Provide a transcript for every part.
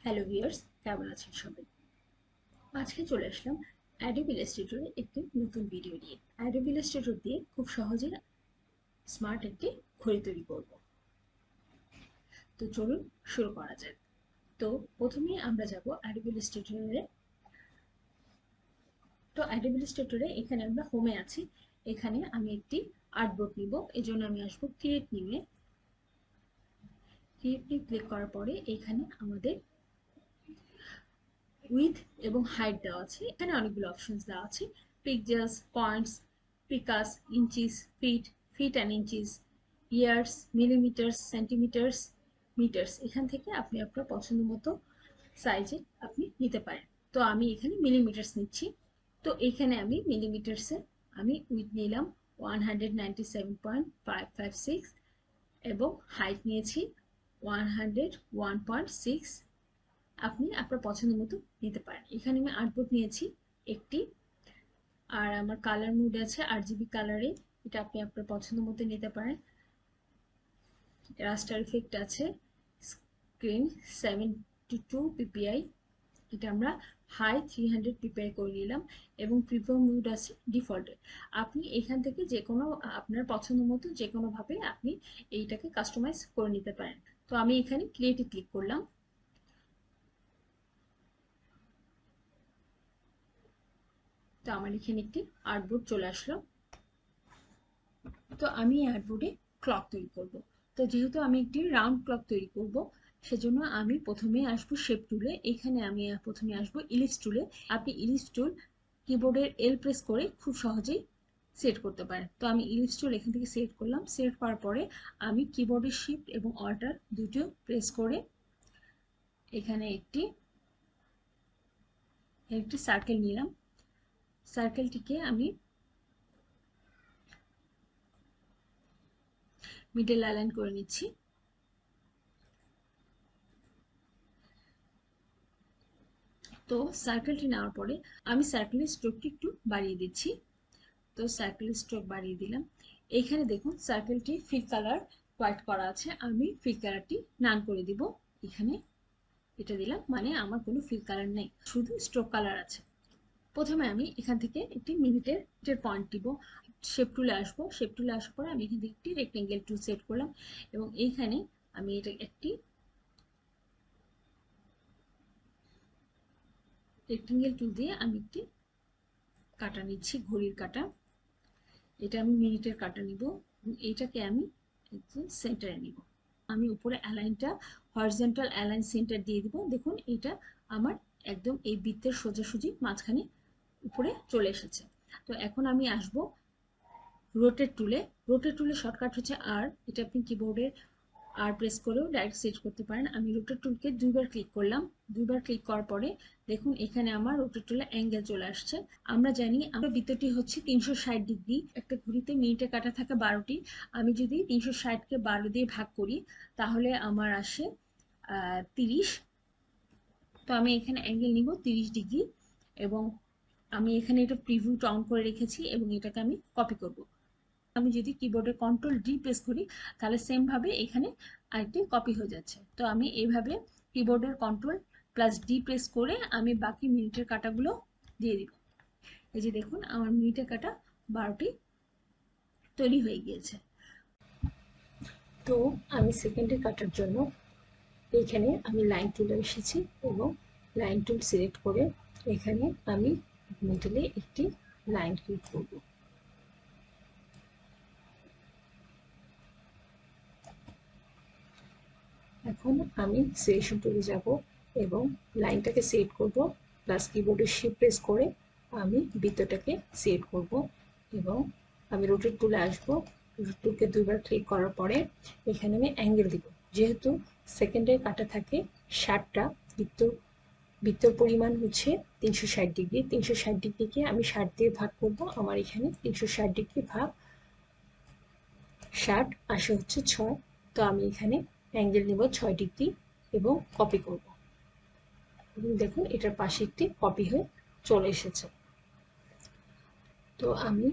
Hello viewers, কেমন আছেন সবাই? আজকে চলে আসলাম অ্যাডোবি ইলাস্ট্রেটরের একটি নতুন ভিডিও নিয়ে। অ্যাডোবি ইলাস্ট্রেটর দিয়ে খুব সহজে স্মার্ট একটি ঘড়ি তৈরি করব। তো চলুন শুরু করা যাক। তো প্রথমেই আমরা যাব অ্যাডোবি ইলাস্ট্রেটরে। তো অ্যাডোবি ইলাস্ট্রেটরে এখানে আমরা হোমে আছি। এখানে আমি একটি আর্টবোর্ড নিব, এজন্য আমি আসবো ক্রিয়েট নিউয়ে। ক্রিয়েট নিউ ক্লিক করার পরে এখানে আমাদের উইথ এবং হাইট দেওয়া আছে। এখানে অনেকগুলো অপশনস দেওয়া আছে, pixels, points, picas, inches, feet, feet and inches, yards, millimetres, centimetres, metres. এখান থেকে আপনি আপনার পছন্দ মতো সাইজে আপনি নিতে পারেন। তো আমি এখানে মিলিমিটার্স নিচ্ছি। তো এখানে আমি মিলিমিটার্সে আমি উইথ নিলাম 197.556 এবং হাইট নিয়েছি 101.6। আপনি আপনার পছন্দ মতো নিতে পারেন। এখানে আমি আর্টবোর্ড নিয়েছি একটি, আর আমার কালার মুড আছে RGB কালারে। এটা আপনি আপনার পছন্দ মতো নিতে পারেন। রাস্টার ইফেক্ট আছে, স্ক্রিন 72 ppi, এটা আমরা হাই 300 ppi করে নিলাম এবং প্রিভিউ মুড আছে ডিফল্টে। আপনি এখান থেকে যে কোনো আপনার পছন্দ মতো যে কোনো ভাবে আপনি এইটাকে কাস্টমাইজ করে নিতে পারেন। তো আমি এখানে ক্রিয়েটে ক্লিক করলাম। তো আমার এখানে একটি আর্টবোর্ড চলে আসলো। তো আমি আর্টবোর্ডে ক্লক তৈরি করব। তো যেহেতু আমি একটি রাউন্ড ক্লক তৈরি করব, সেজন্য আমি প্রথমে আসবো শেপ টুলে। এখানে আমি প্রথমে আসবো ইলিপস টুলে। আপনি ইলিপস টুল কিবোর্ডের এল প্রেস করে খুব সহজেই সেট করতে পারেন। তো আমি ইলিপস টুল এখান থেকে সেট করলাম। সেট করার পরে আমি কিবোর্ডের শিফট এবং অল্টার দুটো প্রেস করে এখানে একটি সার্কেল নিলাম। সার্কেলটিকে আমি মিডল অ্যালাইন করে নিচ্ছি। তো সার্কেলটি নেওয়ার পরে আমি সার্কেলের স্ট্রোকটি একটু বাড়িয়ে দিচ্ছি। তো সার্কেলের স্ট্রোক বাড়িয়ে দিলাম। এইখানে দেখুন সার্কেলটি ফিল কালার হোয়াইট করা আছে, আমি ফিল কালারটি নান করে দিব। এখানে এটা দিলাম, মানে আমার কোনো ফিল কালার নেই, শুধু স্ট্রোক কালার আছে। প্রথমে আমি এখান থেকে একটি মিনিটের পয়েন্ট দিব। শেপ টুলে আসবো। শেপ টুলে আসার পরে আমি এখান থেকে একটি রেক্টেঙ্গেল টুল সেট করলাম এবং এইখানে আমি এটা একটি রেক্টেঙ্গেল টুল দিয়ে আমি একটি কাটা নিচ্ছি, ঘড়ির কাটা। এটা আমি মিনিটের কাটা নিব এবং এইটাকে আমি একদম সেন্টারে নিব। আমি উপরে অ্যালাইনটা হরিজন্টাল অ্যালাইন সেন্টার দিয়ে দিব। দেখুন এটা আমার একদম এই বৃত্তের সোজাসুজি মাঝখানে উপরে চলে এসেছে। তো এখন আমি আসব রোটেট টুলে। রোটেট টুলের শর্টকাট হচ্ছে আর, এটা আপনি কিবোর্ডের আর প্রেস করেও ডাইরেক্ট সেট করতে পারেন। আমি রোটেট টুলকে দুইবার ক্লিক করলাম। দুইবার ক্লিক করার পরে দেখুন এখানে আমার রোটেট টুলে অ্যাঙ্গেল চলে আসছে। আমরা জানি আমরা বৃত্তটি হচ্ছে 360 ডিগ্রি। একটা ঘড়িতে মিনিটে কাটা থাকে 12টি। আমি যদি 360কে 12 দিয়ে ভাগ করি তাহলে আমার আসে 30। তো আমি এখানে অ্যাঙ্গেল নিব 30 ডিগ্রি এবং আমি এখানে এটা প্রিভিউটা অন করে রেখেছি এবং এটাকে আমি কপি করব। আমি যদি কিবোর্ডে কন্ট্রোল ডি প্রেস করি তাহলে সেম ভাবে এখানে আরেকটি কপি হয়ে যাচ্ছে। তো আমি এইভাবে কিবোর্ডের কন্ট্রোল প্লাস ডি প্রেস করে আমি বাকি মিনিটের কাটাগুলো দিয়ে দিব। এই যে দেখুন আমার মিনিটের কাটা 12টি তৈরি হয়ে গিয়েছে। তো আমি সেকেন্ডের কাটার জন্য এখানে আমি লাইন টুলে এসেছি এবং লাইন টুল সিলেক্ট করে এখানে আমি মিডলে একটি লাইন ক্লিক করব। এখন আমি সিলেকশন টুলে যাব এবং লাইনটাকে সেট করব, প্লাস কিবোর্ডের শিফট প্রেস করে আমি বৃত্তটাকে সেট করব এবং আমি রোটেট টুলে আসবো। রোটেট টুলকে দুইবার ক্লিক করার পরে এখানে আমি অ্যাঙ্গেল দিব। যেহেতু সেকেন্ডের কাটা থাকে 60টা, বৃত্তর পরিমাণ হচ্ছে 360 ডিগ্রি। 360 ডিগ্রিকে আমি 60 দিয়ে ভাগ করব। আমার এখানে 360 ডিগ্রি ভাগ 60 আসে হচ্ছে 6। তো আমি এখানে অ্যাঙ্গেল নেব 6 ডিগ্রি এবং কপি করব। এবং দেখুন এটার পাশে একটি কপি হয়ে চলে এসেছে। তো আমি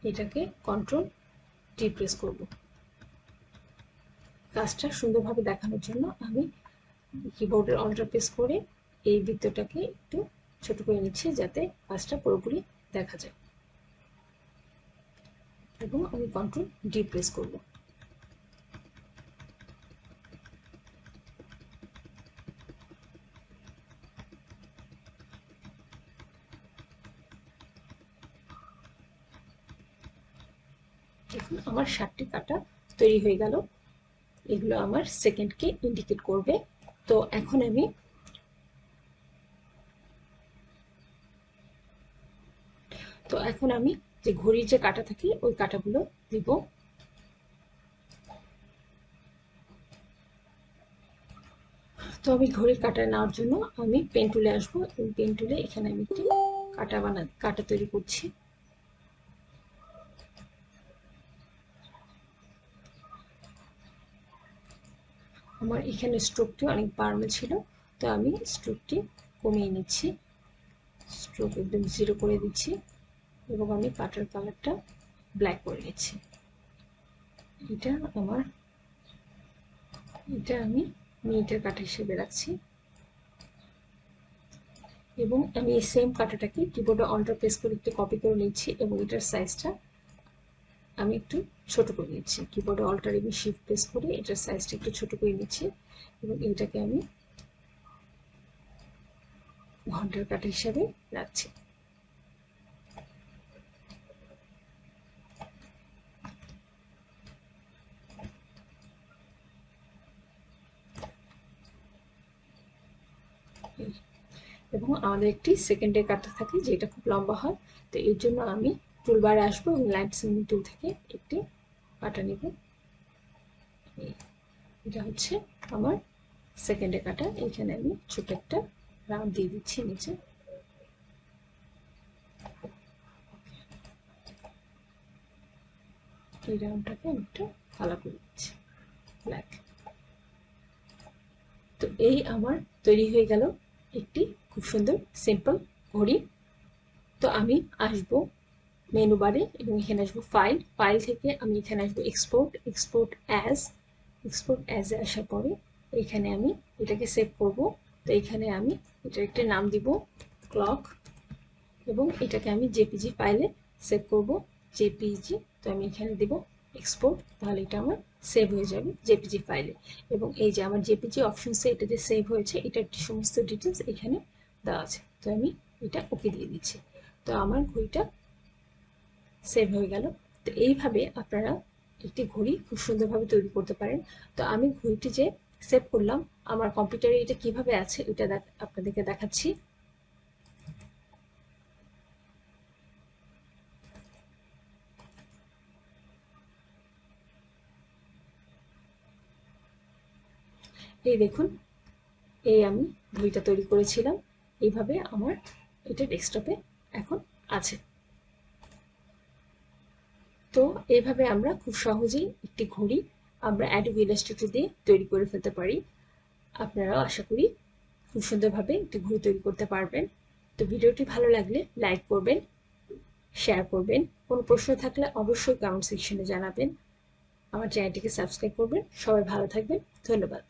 এটাকে কন্ট্রোল টি প্রেস করব। কাজটা সুন্দরভাবে দেখানোর জন্য আমি কিবোর্ডের অল্টার প্রেস করে এই বৃত্তটাকে একটু ছোট করে নিচ্ছি যাতে কাজটা পুরোপুরি দেখা যায়, এবং আমি কন্ট্রোল ডি প্রেস করব। দেখুন আমার 7টি কাটা তৈরি হয়ে গেল। এগুলো আমার সেকেন্ডকে ইন্ডিকেট করবে। তো এখন আমি যে ঘড়ির যে কাটা থাকে ওই কাটাগুলো দিব। তো আমি ঘড়ির কাটা নেওয়ার জন্য আমি পেন টুলে আসবো, এবং পেন টুলে এখানে আমি একটি কাটা তৈরি করছি। আমার এখানে স্ট্রোকটি অনেক বাড়ানো ছিল, তো আমি স্ট্রোকটি কমিয়ে নিচ্ছি, স্ট্রোক একদম 0 করে দিচ্ছি, এবং আমি কাটার কালারটা ব্ল্যাক করে নিচ্ছি। এটা আমি মিনিটের কাটা হিসেবে রাখছি, এবং আমি এই সেম কাটাটাকে কিবোর্ডে অল্টার প্রেস করে একটু কপি করে নিচ্ছি, এবং এটার সাইজটা আমি একটু ছোট করে নিচ্ছি। কিবোর্ডে অল্টার এবং শিফট প্রেস করে এটার সাইজটা একটু ছোট করে নিচ্ছি, এবং এটাকে আমি ঘন্টার কাটা হিসাবে রাখছি। এবং আমাদের একটি সেকেন্ডের কাটা থাকে যেটা খুব লম্বা হয়, তো এর জন্য আমি টুলবারে আসবো এবং লাইন সেগমেন্ট টুল থেকে একটি কাটা নিব। এটা হচ্ছে আমার সেকেন্ডের কাটা। এখানে আমি ছোট একটা রাউন্ড দিয়ে দিচ্ছি নিচে। এই রাউন্ডটাকে আমি একটু কালো করে দিচ্ছি ব্ল্যাক। তো এই আমার তৈরি হয়ে গেল একটি খুব সুন্দর সিম্পল ঘড়ি। তো আমি আসবো মেনু বারে, এবং এখানে আসবো ফাইল থেকে আমি এখানে আসবো এক্সপোর্ট অ্যাজ এ আসার পরে এখানে আমি এটাকে সেভ করব। তো এখানে আমি এটার একটা নাম দিব ক্লক, এবং এটাকে আমি জেপিজি ফাইলে সেভ করব, জেপিজি। তো আমি এখানে দিব এক্সপোর্ট, তাহলে এটা আমার সেভ হয়ে যাবে জেপিজি ফাইলে। এবং এই যে আমার জেপিজি অপশনসে এটা যে সেভ হয়েছে এটার সমস্ত ডিটেলস এখানে দেওয়া আছে। তো আমি এটা ওকে দিয়ে দিচ্ছি। তো আমার ঘড়িটা সেভ হয়ে গেল। তো এইভাবে আপনারা একটি ঘড়ি খুব সুন্দরভাবে তৈরি করতে পারেন। তো আমি ঘড়িটি যে সেভ করলাম আমার কম্পিউটারে এটা কিভাবে আছে এটা আপনাদেরকে দেখাচ্ছি। এই দেখুন, এই আমি ঘড়িটা তৈরি করেছিলাম, এইভাবে আমার এটা ডেস্কটপে এখন আছে। তো এইভাবে আমরা খুব সহজেই একটি ঘড়ি আমরা Adobe Illustrator দিয়ে তৈরি করে ফেলতে পারি। আপনারাও আশা করি খুব সুন্দরভাবে একটি ঘড়ি তৈরি করতে পারবেন। তো ভিডিওটি ভালো লাগলে লাইক করবেন, শেয়ার করবেন। কোনো প্রশ্ন থাকলে অবশ্যই কমেন্ট সেকশনে জানাবেন। আমার চ্যানেলটিকে সাবস্ক্রাইব করবেন। সবাই ভালো থাকবেন। ধন্যবাদ।